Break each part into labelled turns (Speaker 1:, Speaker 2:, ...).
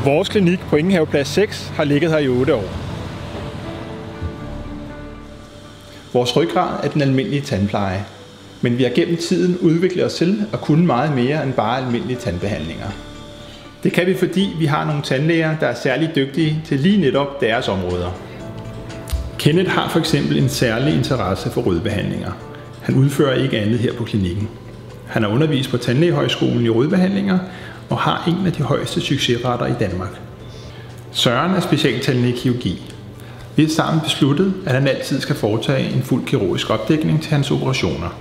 Speaker 1: Vores klinik på Ingenhaveplads 6 har ligget her i 8 år.
Speaker 2: Vores ryggrad er den almindelige tandpleje, men vi har gennem tiden udviklet os til at kunne meget mere end bare almindelige tandbehandlinger. Det kan vi, fordi vi har nogle tandlæger, der er særlig dygtige til lige netop deres områder. Kenneth har for eksempel en særlig interesse for rødbehandlinger. Han udfører ikke andet her på klinikken. Han har undervist på Tandlægehøjskolen i rødbehandlinger og har en af de højeste succesrater i Danmark. Søren er specialtandlæge i kirurgi. Vi har sammen besluttet, at han altid skal foretage en fuld kirurgisk opdækning til hans operationer.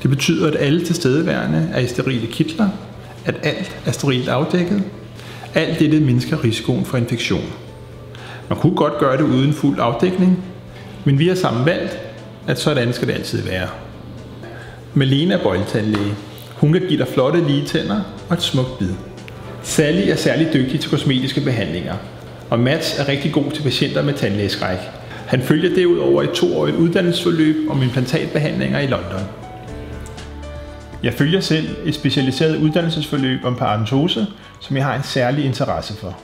Speaker 2: Det betyder, at alle tilstedeværende er i sterile kitler, at alt er sterilt afdækket. Alt dette mindsker risikoen for infektion. Man kunne godt gøre det uden fuld afdækning, men vi har sammen valgt, at sådan skal det altid være. Malene er bøjletandlæge. Hun kan give dig flotte lige tænder og et smukt bid. Sally er særlig dygtig til kosmetiske behandlinger, og Mats er rigtig god til patienter med tandlægeskræk. Han følger derudover et 2-årigt uddannelsesforløb om implantatbehandlinger i London. Jeg følger selv et specialiseret uddannelsesforløb om parodontose, som jeg har en særlig interesse for.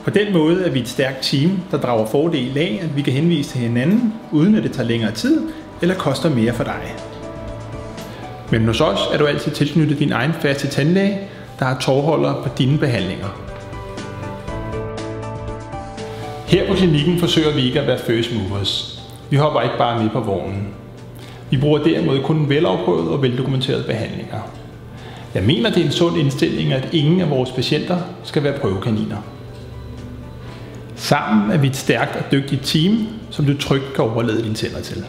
Speaker 2: På den måde er vi et stærkt team, der drager fordel af, at vi kan henvise til hinanden, uden at det tager længere tid eller koster mere for dig. Men hos os er du altid tilknyttet din egen faste tandlæge, der har tovholder på dine behandlinger. Her på klinikken forsøger vi ikke at være first movers. Vi hopper ikke bare med på vognen. Vi bruger derimod kun velafprøvede og veldokumenterede behandlinger. Jeg mener, det er en sund indstilling, at ingen af vores patienter skal være prøvekaniner. Sammen er vi et stærkt og dygtigt team, som du trygt kan overlade dine tænder til.